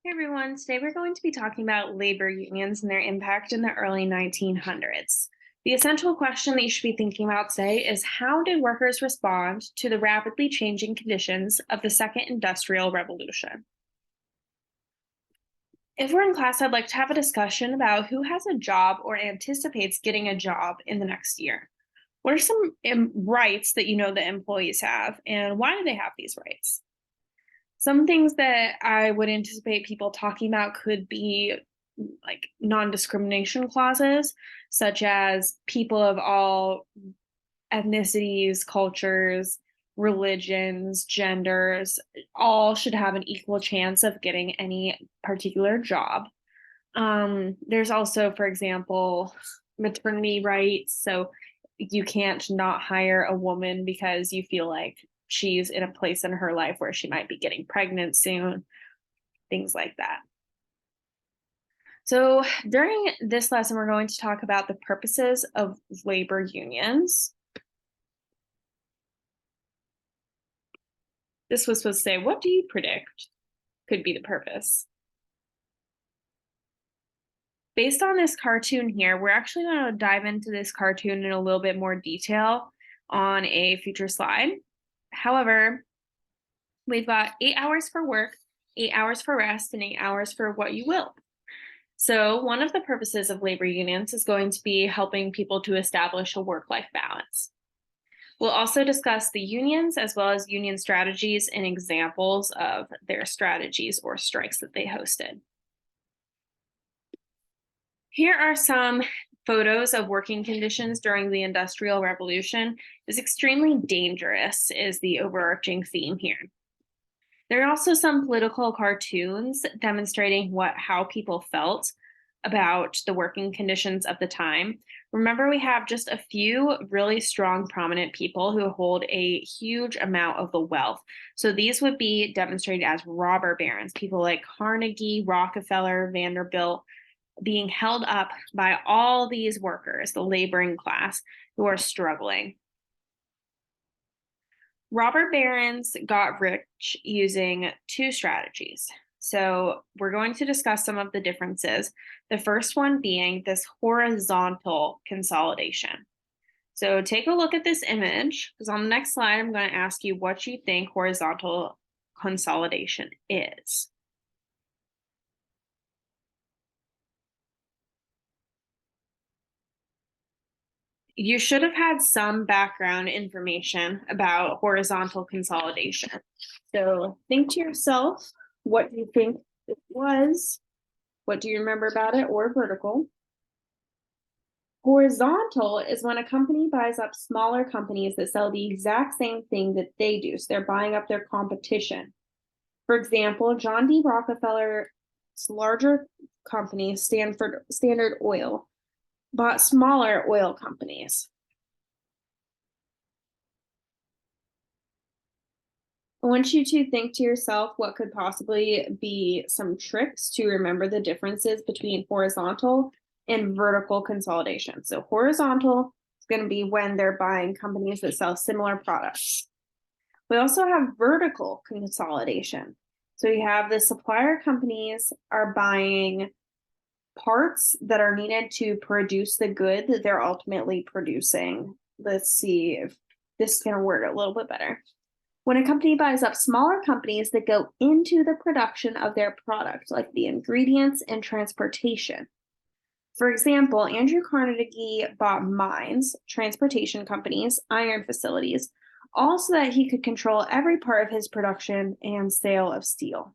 Hey everyone, today we're going to be talking about labor unions and their impact in the early 1900s. The essential question that you should be thinking about today is how did workers respond to the rapidly changing conditions of the Second Industrial Revolution? If we're in class, I'd like to have a discussion about who has a job or anticipates getting a job in the next year. What are some rights that you know that employees have, and why do they have these rights? Some things that I would anticipate people talking about could be like non-discrimination clauses, such as people of all ethnicities, cultures, religions, genders, all should have an equal chance of getting any particular job. There's also, for example, maternity rights. So you can't not hire a woman because you feel like she's in a place in her life where she might be getting pregnant soon, things like that. So during this lesson, we're going to talk about the purposes of labor unions. This was supposed to say, what do you predict could be the purpose? Based on this cartoon here, we're actually going to dive into this cartoon in a little bit more detail on a future slide. However, we've got 8 hours for work, 8 hours for rest, and 8 hours for what you will. So one of the purposes of labor unions is going to be helping people to establish a work-life balance. We'll also discuss the unions as well as union strategies and examples of their strategies or strikes that they hosted. Here are some photos of working conditions during the Industrial Revolution. Is extremely dangerous is the overarching theme here. There are also some political cartoons demonstrating how people felt about the working conditions of the time. Remember, we have just a few really strong, prominent people who hold a huge amount of the wealth. So these would be demonstrated as robber barons, people like Carnegie, Rockefeller, Vanderbilt, being held up by all these workers, the laboring class, who are struggling. Robber barons got rich using two strategies. So we're going to discuss some of the differences. The first one being this horizontal consolidation. So take a look at this image, because on the next slide, I'm going to ask you what you think horizontal consolidation is. You should have had some background information about horizontal consolidation. So think to yourself, what do you think it was? What do you remember about it? Or vertical? Horizontal is when a company buys up smaller companies that sell the exact same thing that they do. So they're buying up their competition. For example, John D. Rockefeller's larger company, Standard Oil, bought smaller oil companies. I want you to think to yourself what could possibly be some tricks to remember the differences between horizontal and vertical consolidation. So horizontal is going to be when they're buying companies that sell similar products. We also have vertical consolidation. So you have the supplier companies are buying parts that are needed to produce the good that they're ultimately producing. Let's see if this is going to word it a little bit better. When a company buys up smaller companies that go into the production of their product, like the ingredients and transportation. For example, Andrew Carnegie bought mines, transportation companies, iron facilities, all so that he could control every part of his production and sale of steel.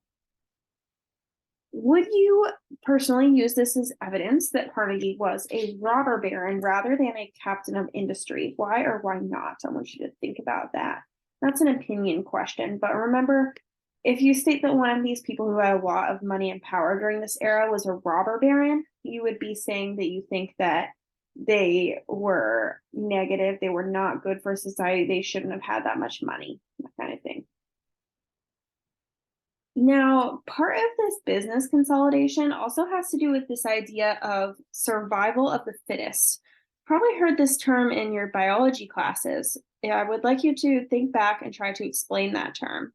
Would you personally use this as evidence that Carnegie was a robber baron rather than a captain of industry? Why or why not? I want you to think about that. That's an opinion question, but remember, if you state that one of these people who had a lot of money and power during this era was a robber baron, you would be saying that you think that they were negative, they were not good for society, they shouldn't have had that much money, that kind of thing. Now, part of this business consolidation also has to do with this idea of survival of the fittest. Probably heard this term in your biology classes. I would like you to think back and try to explain that term.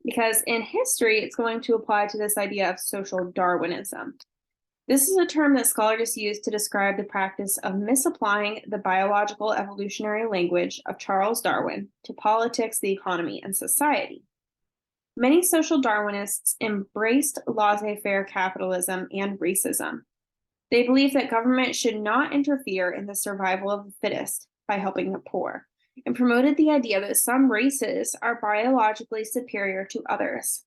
because in history, it's going to apply to this idea of social Darwinism. This is a term that scholars use to describe the practice of misapplying the biological evolutionary language of Charles Darwin to politics, the economy, and society. Many social Darwinists embraced laissez faire capitalism and racism. They believed that government should not interfere in the survival of the fittest by helping the poor, and promoted the idea that some races are biologically superior to others.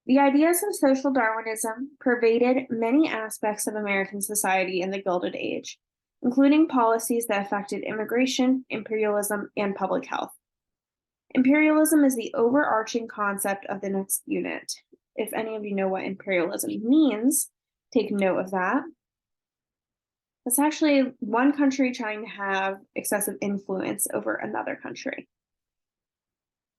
The ideas of social Darwinism pervaded many aspects of American society in the Gilded Age, including policies that affected immigration, imperialism, and public health. Imperialism is the overarching concept of the next unit. If any of you know what imperialism means, take note of that. It's actually one country trying to have excessive influence over another country.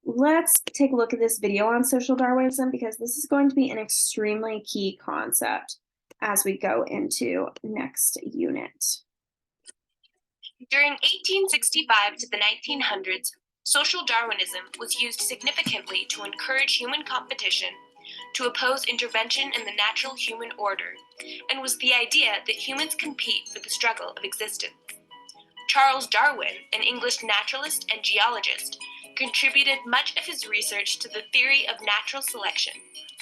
Let's take a look at this video on social Darwinism because this is going to be an extremely key concept as we go into next unit. During 1865 to the 1900s, social Darwinism was used significantly to encourage human competition, to oppose intervention in the natural human order, and was the idea that humans compete for the struggle of existence. Charles Darwin, an English naturalist and geologist, contributed much of his research to the theory of natural selection,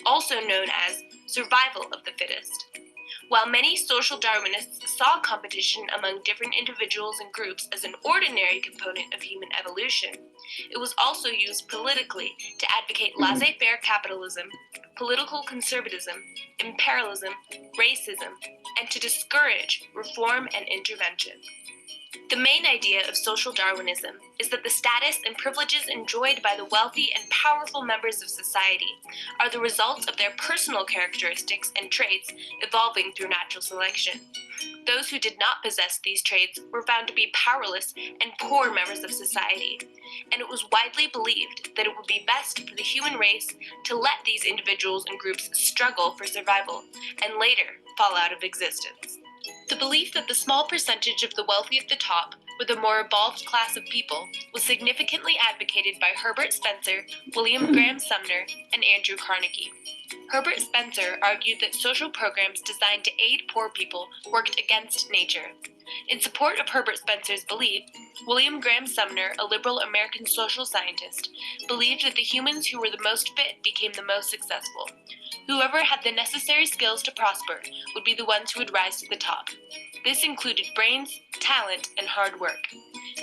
also known as survival of the fittest. While many social Darwinists saw competition among different individuals and groups as an ordinary component of human evolution, it was also used politically to advocate laissez-faire capitalism, political conservatism, imperialism, racism, and to discourage reform and intervention. The main idea of social Darwinism is that the status and privileges enjoyed by the wealthy and powerful members of society are the results of their personal characteristics and traits evolving through natural selection. Those who did not possess these traits were found to be powerless and poor members of society, and it was widely believed that it would be best for the human race to let these individuals and groups struggle for survival and later fall out of existence. The belief that the small percentage of the wealthy at the top were the more evolved class of people was significantly advocated by Herbert Spencer, William Graham Sumner, and Andrew Carnegie. Herbert Spencer argued that social programs designed to aid poor people worked against nature. In support of Herbert Spencer's belief, William Graham Sumner, a liberal American social scientist, believed that the humans who were the most fit became the most successful. Whoever had the necessary skills to prosper would be the ones who would rise to the top. This included brains, talent, and hard work.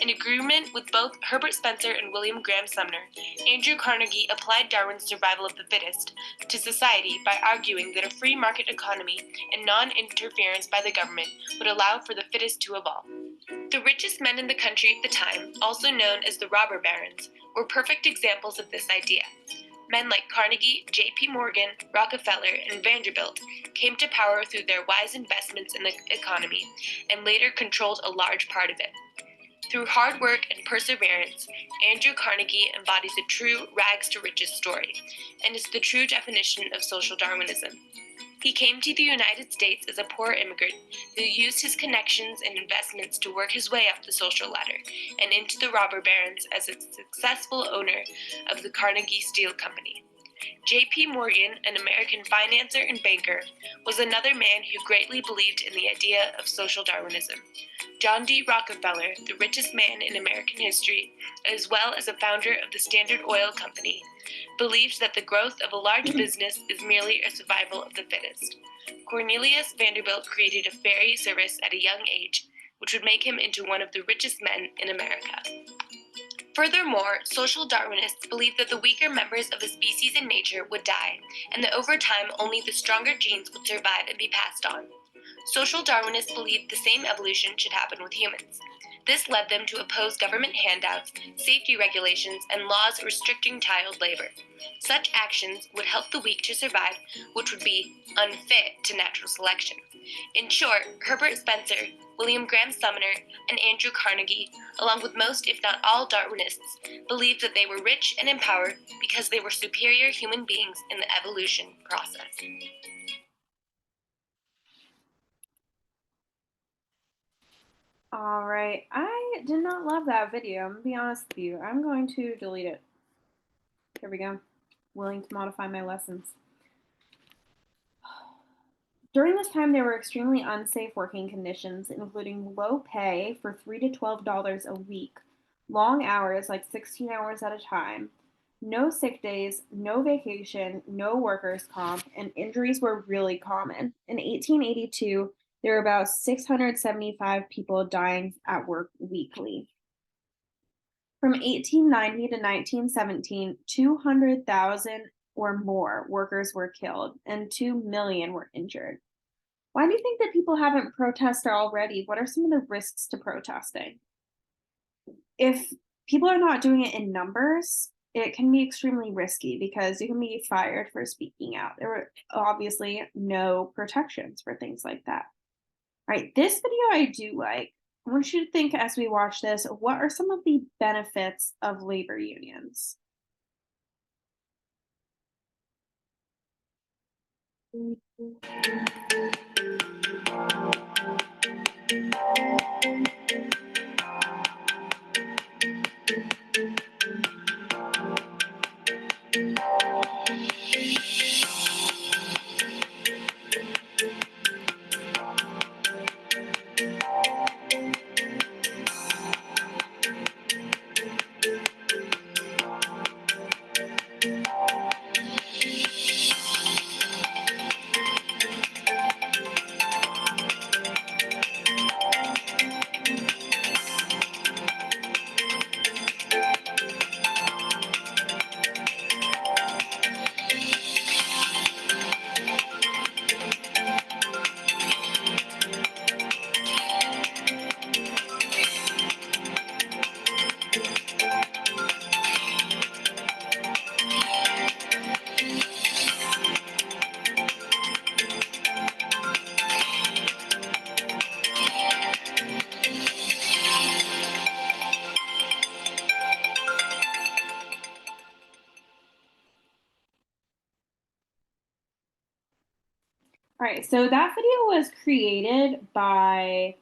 In agreement with both Herbert Spencer and William Graham Sumner, Andrew Carnegie applied Darwin's survival of the fittest to society by arguing that a free market economy and non-interference by the government would allow for the fittest to evolve. The richest men in the country at the time, also known as the robber barons, were perfect examples of this idea. Men like Carnegie, J.P. Morgan, Rockefeller, and Vanderbilt came to power through their wise investments in the economy and later controlled a large part of it. Through hard work and perseverance, Andrew Carnegie embodies a true rags to riches story and is the true definition of social Darwinism. He came to the United States as a poor immigrant who used his connections and investments to work his way up the social ladder and into the robber barons as a successful owner of the Carnegie Steel Company. J.P. Morgan, an American financier and banker, was another man who greatly believed in the idea of social Darwinism. John D. Rockefeller, the richest man in American history, as well as a founder of the Standard Oil Company, believed that the growth of a large business is merely a survival of the fittest. Cornelius Vanderbilt created a ferry service at a young age, which would make him into one of the richest men in America. Furthermore, social Darwinists believed that the weaker members of a species in nature would die, and that over time only the stronger genes would survive and be passed on. Social Darwinists believed the same evolution should happen with humans. This led them to oppose government handouts, safety regulations, and laws restricting child labor. Such actions would help the weak to survive, which would be unfit to natural selection. In short, Herbert Spencer, William Graham Sumner, and Andrew Carnegie, along with most if not all Darwinists, believed that they were rich and empowered because they were superior human beings in the evolution process. All right, I did not love that video. I'm gonna be honest with you. I'm going to delete it. Here we go. willing to modify my lessons. During this time, there were extremely unsafe working conditions, including low pay for $3 to $12 a week, long hours, like 16 hours at a time, no sick days, no vacation, no workers' comp, and injuries were really common. In 1882, there were about 675 people dying at work weekly. From 1890 to 1917, 200,000 or more workers were killed and 2 million were injured. Why do you think that people haven't protested already? What are some of the risks to protesting? If people are not doing it in numbers, it can be extremely risky because you can be fired for speaking out. There were obviously no protections for things like that. All right, this video I do like. I want you to think as we watch this, what are some of the benefits of labor unions? All right, so that video was created by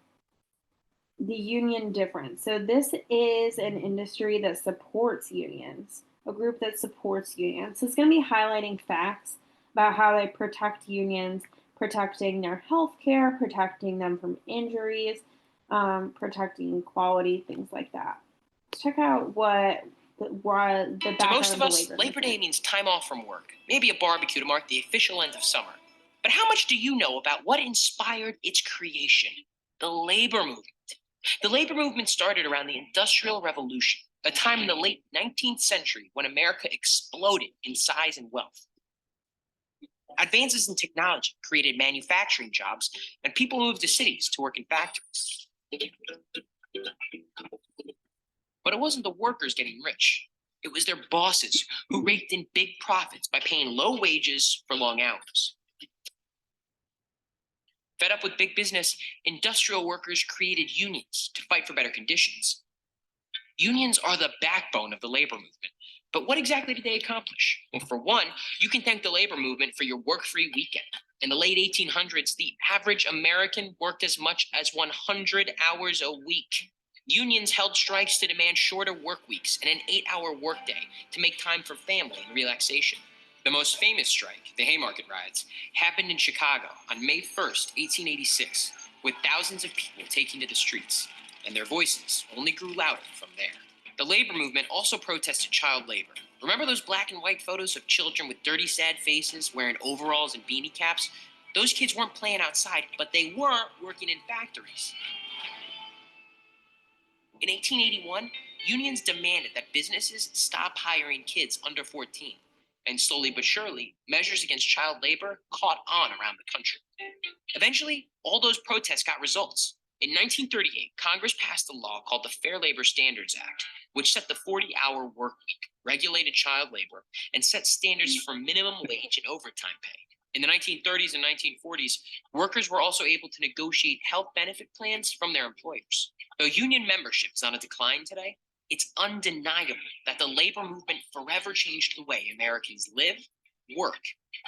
the union difference. So this is an industry that supports unions, a group that supports unions. So it's going to be highlighting facts about how they protect unions, protecting their health care, protecting them from injuries, protecting quality, things like that. Let's check out what the background To most of the us, labor Labor Day movement. means time off from work, maybe a barbecue to mark the official end of summer. But how much do you know about what inspired its creation? The labor movement. The labor movement started around the Industrial Revolution, a time in the late 19th century when America exploded in size and wealth. Advances in technology created manufacturing jobs, and people moved to cities to work in factories. But it wasn't the workers getting rich. It was their bosses who raked in big profits by paying low wages for long hours. Fed up with big business, industrial workers created unions to fight for better conditions. Unions are the backbone of the labor movement. But what exactly did they accomplish? Well, for one, you can thank the labor movement for your work-free weekend. In the late 1800s, the average American worked as much as 100 hours a week. Unions held strikes to demand shorter work weeks and an 8-hour workday to make time for family and relaxation. The most famous strike, the Haymarket riots, happened in Chicago on May 1st, 1886, with thousands of people taking to the streets, and their voices only grew louder from there. The labor movement also protested child labor. Remember those black and white photos of children with dirty, sad faces wearing overalls and beanie caps? Those kids weren't playing outside, but they were working in factories. In 1881, unions demanded that businesses stop hiring kids under 14. And slowly but surely, measures against child labor caught on around the country. Eventually, all those protests got results. In 1938, Congress passed a law called the Fair Labor Standards Act, which set the 40-hour work week, regulated child labor, and set standards for minimum wage and overtime pay. In the 1930s and 1940s, workers were also able to negotiate health benefit plans from their employers. Though union membership is on a decline today, it's undeniable that the labor movement forever changed the way Americans live, work,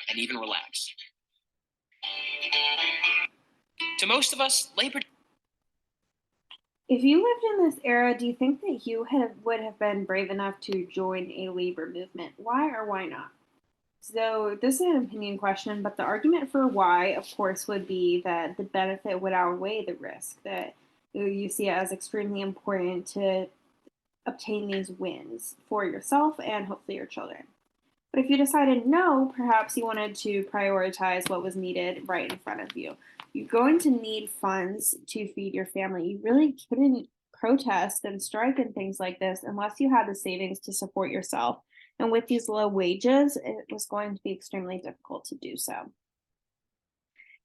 and even relax. To most of us, labor. If you lived in this era, do you think that you would have been brave enough to join a labor movement? Why or why not? So this is an opinion question, but the argument for why, of course, would be that the benefit would outweigh the risk, that you see it as extremely important to obtain these wins for yourself and hopefully your children. But if you decided no, perhaps you wanted to prioritize what was needed right in front of you. You're going to need funds to feed your family. You really couldn't protest and strike and things like this unless you had the savings to support yourself. And with these low wages, it was going to be extremely difficult to do so.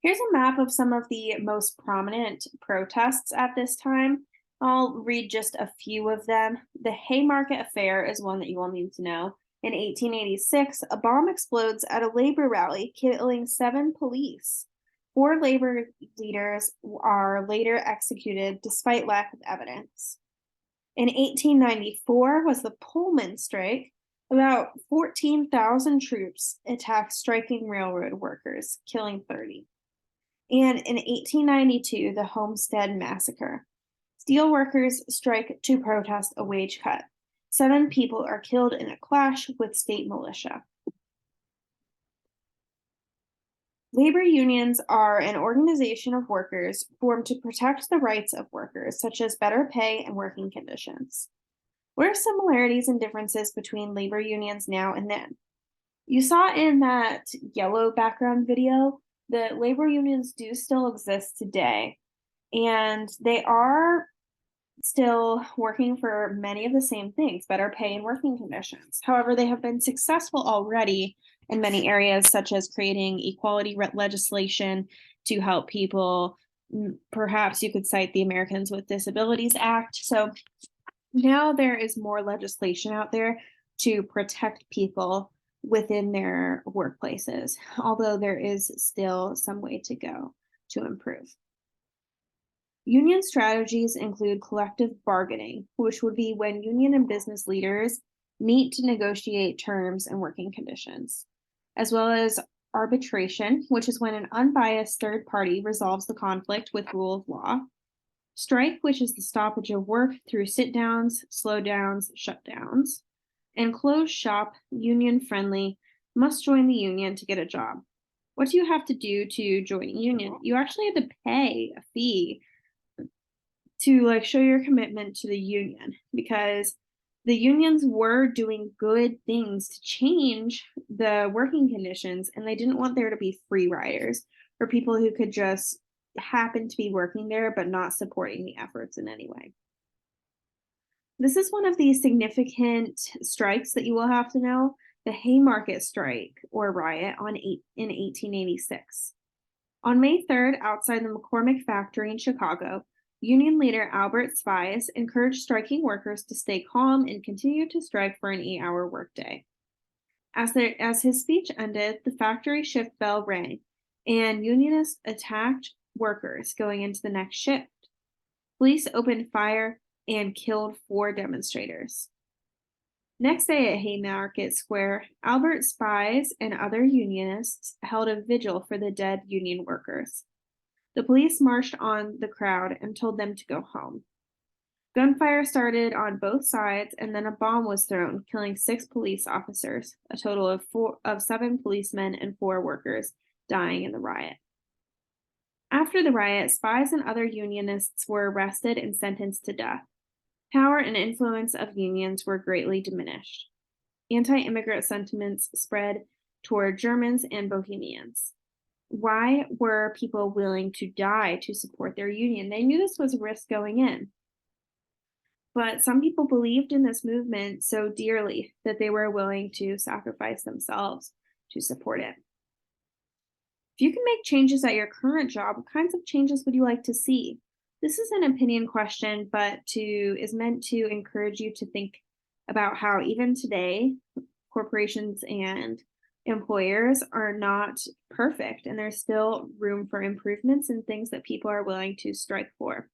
Here's a map of some of the most prominent protests at this time. I'll read just a few of them. The Haymarket Affair is one that you will need to know. In 1886, a bomb explodes at a labor rally, killing 7 police. 4 labor leaders are later executed despite lack of evidence. In 1894 was the Pullman Strike. About 14,000 troops attacked striking railroad workers, killing 30. And in 1892, the Homestead Massacre. Steel workers strike to protest a wage cut. 7 people are killed in a clash with state militia. Labor unions are an organization of workers formed to protect the rights of workers, such as better pay and working conditions. What are similarities and differences between labor unions now and then? You saw in that yellow background video that labor unions do still exist today, and they are still working for many of the same things, better pay and working conditions. However, they have been successful already in many areas, such as creating equality legislation to help people. Perhaps you could cite the Americans with Disabilities Act. So now there is more legislation out there to protect people within their workplaces, although there is still some way to go to improve. Union strategies include collective bargaining, which would be when union and business leaders meet to negotiate terms and working conditions, as well as arbitration, which is when an unbiased third party resolves the conflict with rule of law. Strike, which is the stoppage of work through sit downs, slowdowns, shutdowns. And closed shop, union friendly, must join the union to get a job. What do you have to do to join a union? You actually have to pay a fee to show your commitment to the union, because the unions were doing good things to change the working conditions, and they didn't want there to be free riders or people who could just happen to be working there but not supporting the efforts in any way. This is one of the significant strikes that you will have to know, the Haymarket Strike or riot in 1886. On May 3rd, outside the McCormick factory in Chicago, Union leader Albert Spies encouraged striking workers to stay calm and continue to strike for an 8-hour workday. As his speech ended, the factory shift bell rang, and Unionists attacked workers going into the next shift. Police opened fire and killed 4 demonstrators. Next day at Haymarket Square, Albert Spies and other Unionists held a vigil for the dead Union workers. The police marched on the crowd and told them to go home. Gunfire started on both sides, and then a bomb was thrown, killing 6 police officers, a total of 7 policemen and 4 workers dying in the riot. After the riot, Spies and other Unionists were arrested and sentenced to death. Power and influence of unions were greatly diminished. Anti-immigrant sentiments spread toward Germans and Bohemians. Why were people willing to die to support their union? They knew this was a risk going in. But some people believed in this movement so dearly that they were willing to sacrifice themselves to support it. If you can make changes at your current job, what kinds of changes would you like to see? This is an opinion question, but is meant to encourage you to think about how even today, corporations and employers are not perfect, and there's still room for improvements and things that people are willing to strike for.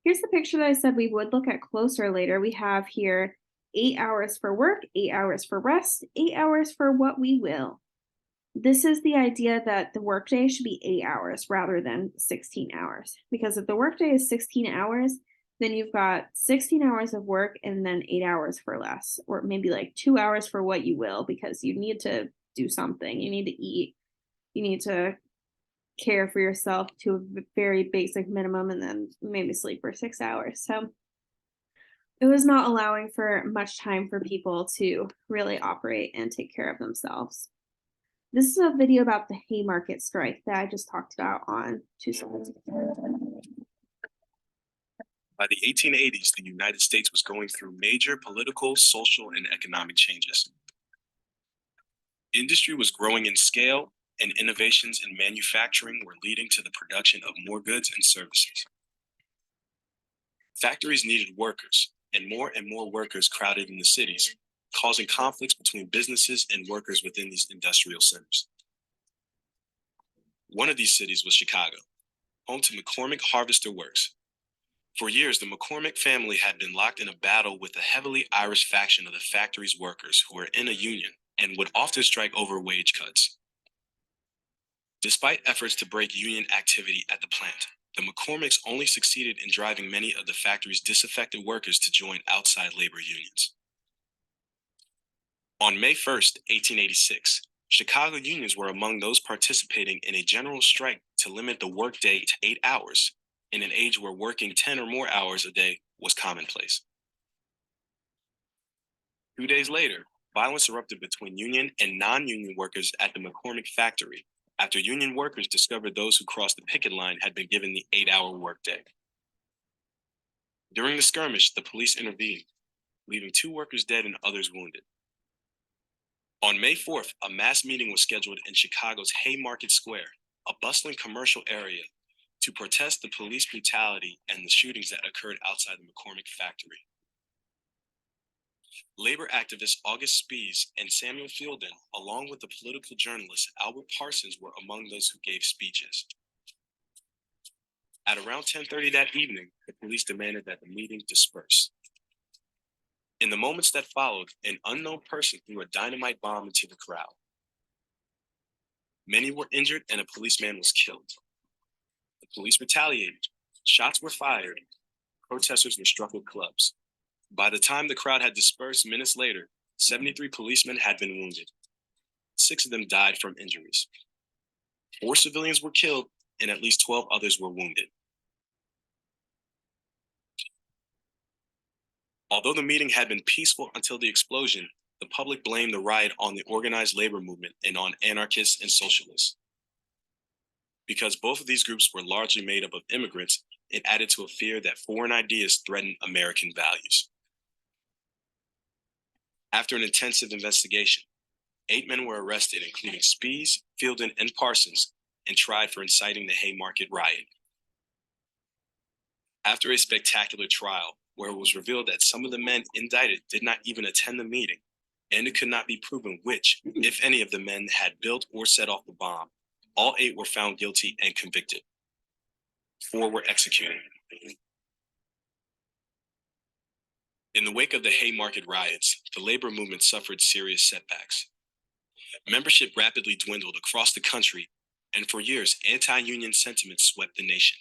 Here's the picture that I said we would look at closer later. We have here 8 hours for work, 8 hours for rest, 8 hours for what we will. This is the idea that the workday should be 8 hours rather than 16 hours. Because if the workday is 16 hours, then you've got 16 hours of work and then 8 hours for less, or maybe 2 hours for what you will, because you need to do something. You need to eat. You need to care for yourself to a very basic minimum and then maybe sleep for 6 hours. So it was not allowing for much time for people to really operate and take care of themselves. This is a video about the Haymarket strike that I just talked about on two slides. By the 1880s, the United States was going through major political, social, and economic changes. Industry was growing in scale, and innovations in manufacturing were leading to the production of more goods and services. Factories needed workers, and more workers crowded in the cities, causing conflicts between businesses and workers within these industrial centers. One of these cities was Chicago, home to McCormick Harvester Works. For years, the McCormick family had been locked in a battle with the heavily Irish faction of the factory's workers who were in a union and would often strike over wage cuts. Despite efforts to break union activity at the plant, the McCormicks only succeeded in driving many of the factory's disaffected workers to join outside labor unions. On May 1st, 1886, Chicago unions were among those participating in a general strike to limit the workday to 8 hours, in an age where working 10 or more hours a day was commonplace. 2 days later, violence erupted between union and non-union workers at the McCormick factory after union workers discovered those who crossed the picket line had been given the 8-hour workday. During the skirmish, the police intervened, leaving 2 workers dead and others wounded. On May 4th, a mass meeting was scheduled in Chicago's Haymarket Square, a bustling commercial area, to protest the police brutality and the shootings that occurred outside the McCormick factory. Labor activists August Spies and Samuel Fielden, along with the political journalist Albert Parsons, were among those who gave speeches. At around 10:30 that evening, the police demanded that the meeting disperse. In the moments that followed, an unknown person threw a dynamite bomb into the crowd. Many were injured and a policeman was killed. The police retaliated. Shots were fired. Protesters were struck with clubs. By the time the crowd had dispersed minutes later, 73 policemen had been wounded. 6 of them died from injuries. 4 civilians were killed and at least 12 others were wounded. Although the meeting had been peaceful until the explosion, the public blamed the riot on the organized labor movement and on anarchists and socialists. Because both of these groups were largely made up of immigrants, it added to a fear that foreign ideas threatened American values. After an intensive investigation, 8 men were arrested, including Spies, Fielden, and Parsons, and tried for inciting the Haymarket riot. After a spectacular trial, where it was revealed that some of the men indicted did not even attend the meeting, and it could not be proven which, if any, of the men had built or set off the bomb, all 8 were found guilty and convicted. 4 were executed. In the wake of the Haymarket riots, the labor movement suffered serious setbacks. Membership rapidly dwindled across the country, and for years, anti-union sentiment swept the nation.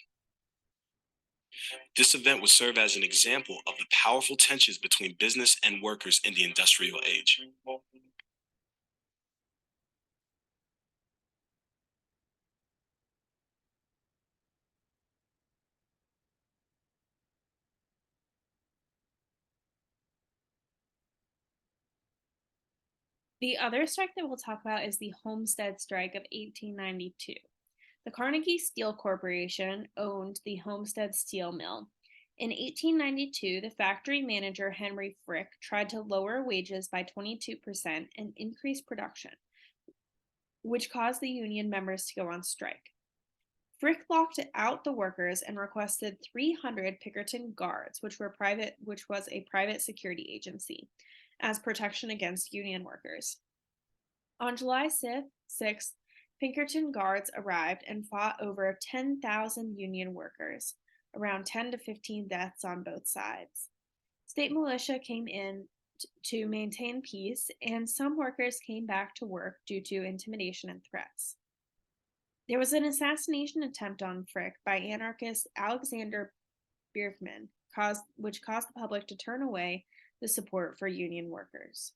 This event would serve as an example of the powerful tensions between business and workers in the industrial age. The other strike that we'll talk about is the Homestead Strike of 1892. The Carnegie Steel Corporation owned the Homestead Steel Mill. In 1892, the factory manager Henry Frick tried to lower wages by 22% and increase production, which caused the union members to go on strike. Frick locked out the workers and requested 300 Pinkerton Guards, which was a private security agency, as protection against union workers. On July 6th, Pinkerton Guards arrived and fought over 10,000 union workers, around 10 to 15 deaths on both sides. State militia came in to maintain peace, and some workers came back to work due to intimidation and threats. There was an assassination attempt on Frick by anarchist Alexander Bierkman, which caused the public to turn away the support for union workers.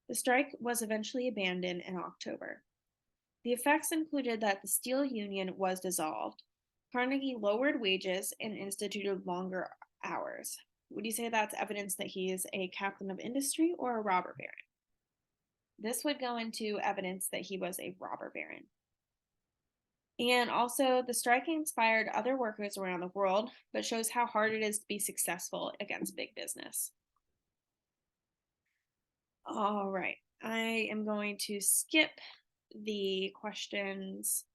The strike was eventually abandoned in October. The effects included that the steel union was dissolved, Carnegie lowered wages, and instituted longer hours. Would you say that's evidence that he is a captain of industry or a robber baron? This would go into evidence that he was a robber baron. And also, the strike inspired other workers around the world, but shows how hard it is to be successful against big business. All right, I am going to skip the questions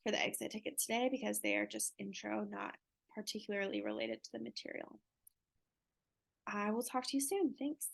for the exit ticket today because they are just intro, not particularly related to the material. I will talk to you soon. Thanks.